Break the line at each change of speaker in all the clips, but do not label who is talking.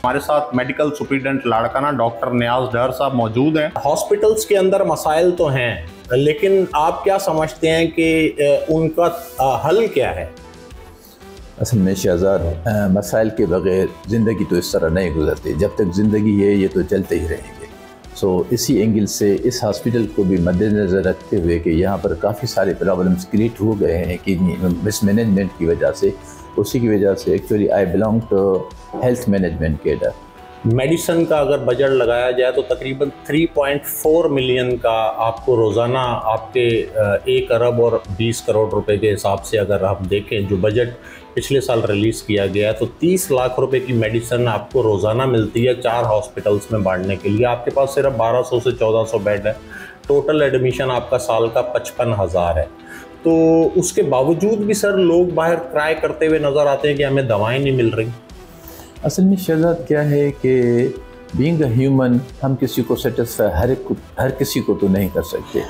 हमारे साथ medical superintendent Larkana doctor नियाज डर साहब मौजूद हैं। हॉस्पिटल्स के अंदर मसाइल तो हैं, लेकिन आप क्या समझते हैं कि उनका हल क्या है?
असल में शहजाद, मसाइल के बग़ैर ज़िंदगी तो इस तरह नहीं गुजरती। जब तक ज़िंदगी है ये तो चलते ही रहेंगे। इसी एंगल से इस हॉस्पिटल को भी मद्देनज़र रखते हुए कि यहाँ पर काफ़ी सारे प्रॉब्लम्स क्रिएट हो गए हैं कि मिसमैनेजमेंट की वजह से, उसी की वजह से actually I belong to health management cadre.
Medicine का अगर बजट लगाया जाए तो तकरीबन 3.4 मिलियन का आपको रोज़ाना आपके 1 अरब और 20 करोड़ रुपए के हिसाब से अगर आप देखें जो बजट पिछले साल रिलीज़ किया गया है, तो 30 लाख रुपए की मेडिसिन आपको रोज़ाना मिलती है 4 हॉस्पिटल्स में बांटने के लिए। आपके पास सिर्फ 1200 से 1400 बेड है। टोटल एडमिशन आपका साल का 55,000 है। तो उसके बावजूद भी सर लोग बाहर क्राई करते हुए नज़र आते हैं कि हमें दवाएँ नहीं मिल रही।
असल में शहजाद क्या है कि बीइंग अ ह्यूमन, हम किसी को सेटिस्फाई हर किसी को तो नहीं कर सकते,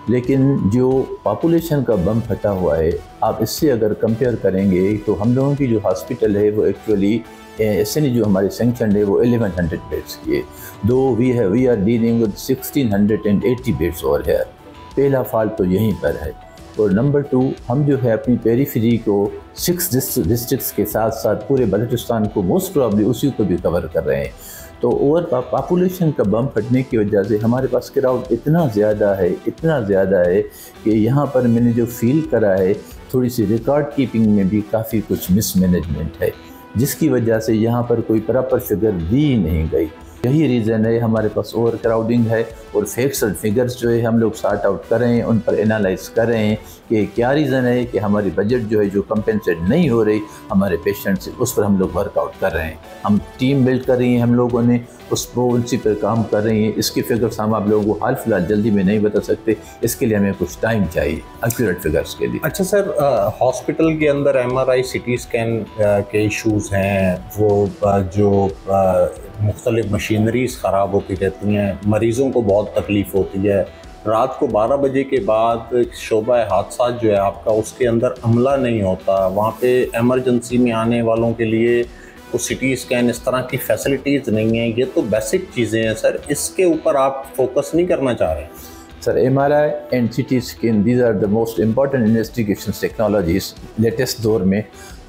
लेकिन जो पॉपुलेशन का बम फटा हुआ है, आप इससे अगर कंपेयर करेंगे तो हम लोगों की जो हॉस्पिटल है वो एक्चुअली इसने जो हमारी सेंक्शन है वो 1100 बेड्स की है। Though we are dealing with 1680 beds और है। पहला फॉल्ट तो यहीं पर है। और नंबर 2, हम जो है अपनी पेरीफेरी को 6 डिस्ट्रिक्ट्स के साथ साथ पूरे बलूचिस्तान को मोस्ट प्रॉब्ली उसी को भी कवर कर रहे हैं। तो ओवर पॉपुलेशन का बम फटने की वजह से हमारे पास क्राउड इतना ज़्यादा है कि यहाँ पर मैंने जो फील करा है, थोड़ी सी रिकॉर्ड कीपिंग में भी काफ़ी कुछ मिसमैनेजमेंट है, जिसकी वजह से यहाँ पर कोई प्रॉपर फिगर दी नहीं गई। यही रीज़न है, हमारे पास ओवर क्राउडिंग है। और फैक्ट्स और फिगर्स जो है हम लोग सॉर्ट आउट कर रहे हैं, उन पर एनालाइज कर रहे हैं कि क्या रीज़न है कि हमारी बजट जो है जो कंपेंसेट नहीं हो रही हमारे पेशेंट से, उस पर हम लोग वर्कआउट कर रहे हैं। हम टीम बिल्ड कर रही हैं, हम लोगों ने उसी पर काम कर रही हैं। इसके फिगर्स हम आप लोगों को हाल फिलहाल जल्दी में नहीं बता सकते, इसके लिए हमें कुछ टाइम चाहिए एक्यूरेट फिगर्स के लिए।
अच्छा सर, हॉस्पिटल के अंदर MRI CT स्कैन के इशूज़ हैं, वो जो मुख्तलिफ मशीनरीज़ ख़राब होती रहती हैं, मरीज़ों को बहुत तकलीफ़ होती है। रात को 12 बजे के बाद शोबा हादसा जो है आपका, उसके अंदर अमला नहीं होता। वहाँ पे एमरजेंसी में आने वालों के लिए वो CT स्कैन इस तरह की फैसिलिटीज़ नहीं है। ये तो बेसिक चीज़ें हैं सर, इसके ऊपर आप फोकस नहीं करना चाह रहे?
Sir, MRI and CT scan these are the most important investigation technologies latest दौर में।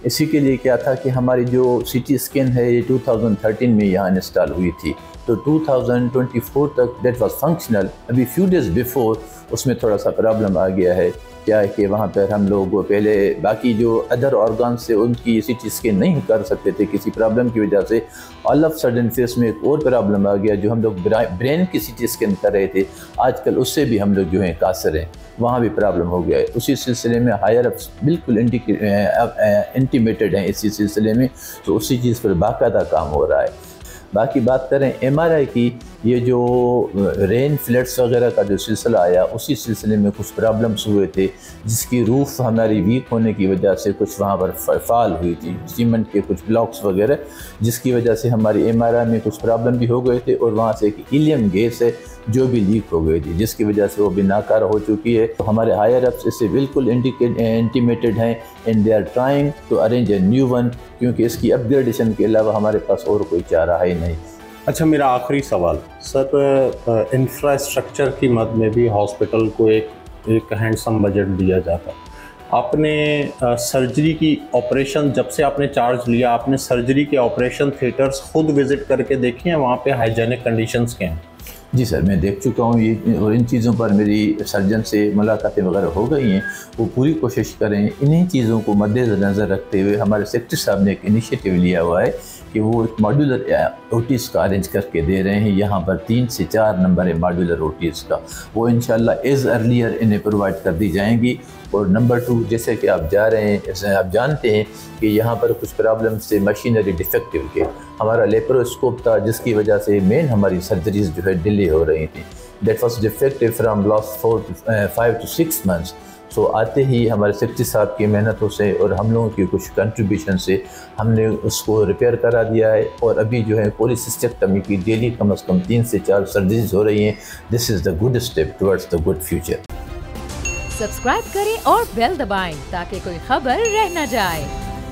इसी के लिए क्या था कि हमारी जो CT स्कैन है ये 2013 में यहाँ इंस्टॉल हुई थी, तो 2024 तक दैट वाज फंक्शनल। अभी फ्यू डेज बिफोर उसमें थोड़ा सा प्रॉब्लम आ गया है, क्या है कि वहाँ पर हम लोग पहले बाकी जो अदर ऑर्गन से उनकी CT स्कैन नहीं कर सकते थे किसी प्रॉब्लम की वजह से। ऑल ऑफ सडन फेस में एक और प्रॉब्लम आ गया, जो हम लोग ब्रेन की CT स्कैन कर रहे थे, आजकल उससे भी हम लोग जो हैं कासर हैं, वहाँ भी प्रॉब्लम हो गया है। उसी सिलसिले में हायर अप्स बिल्कुल इंटीमेटेड हैं इसी सिलसिले में, तो उसी चीज़ पर बाकायदा काम हो रहा है। बाकी बात करें MRI की, ये जो रेन फ्लड्स वगैरह का जो सिलसिला आया, उसी सिलसिले में कुछ प्रॉब्लम्स हुए थे, जिसकी रूफ़ हमारी वीक होने की वजह से कुछ वहाँ पर फॉल हुई थी, सीमेंट के कुछ ब्लॉक्स वगैरह, जिसकी वजह से हमारी MRI में कुछ प्रॉब्लम भी हो गए थे। और वहाँ से एक हीलियम गैस है जो भी लीक हो गई थी, जिसकी वजह से वो भी नाकार हो चुकी है। तो हमारे हायर अप्स इससे बिल्कुल इंटीमेटेड हैं and they are trying to arrange a new one, क्योंकि इसकी अपग्रेडेशन के अलावा हमारे पास और कोई चारा है नहीं।
अच्छा, मेरा आखिरी सवाल सर, इंफ्रास्ट्रक्चर की मद में भी हॉस्पिटल को एक हैंडसम बजट दिया जाता है। आपने सर्जरी की ऑपरेशन, जब से आपने चार्ज लिया, आपने सर्जरी के ऑपरेशन थिएटर्स खुद विज़िट करके देखे हैं? वहाँ पे हाइजेनिक कंडीशंस क्या हैं?
जी सर, मैं देख चुका हूँ ये, और इन चीज़ों पर मेरी सर्जन से मुलाकातें वगैरह हो गई हैं। वो पूरी कोशिश करें, इन्हीं चीज़ों को मद्देनज़र रखते हुए हमारे सेक्रेटरी साहब ने एक इनिशिएटिव लिया हुआ है कि वो एक मॉड्यूलर OTs का अरेंज करके दे रहे हैं। यहाँ पर 3 से 4 नंबर है मॉड्यूलर OTs का, वो इंशाल्लाह एज़ अर्लियर इन्हें प्रोवाइड कर दी जाएंगी। और नंबर 2, जैसे कि आप जा रहे हैं, जैसे आप जानते हैं कि यहाँ पर कुछ प्रॉब्लम से मशीनरी डिफेक्टिव के, हमारा लेप्रोस्कोप था जिसकी वजह से मेन हमारी सर्जरीज जो है डिले हो रही थी। That was defective from last 5 to 6 months। सो आते ही हमारे सेक्रेटरी साहब की मेहनतों से और हम लोगों की कुछ कंट्रीब्यूशन से हमने उसको रिपेयर करा दिया है। और अभी जो है पॉलीसिस्टेक्टमी की डेली कम से कम 3 से 4 सर्जरीज हो रही हैं। This is the good step towards the good future.
Subscribe करें और बेल दबाएं ताकि कोई खबर रह न जाए।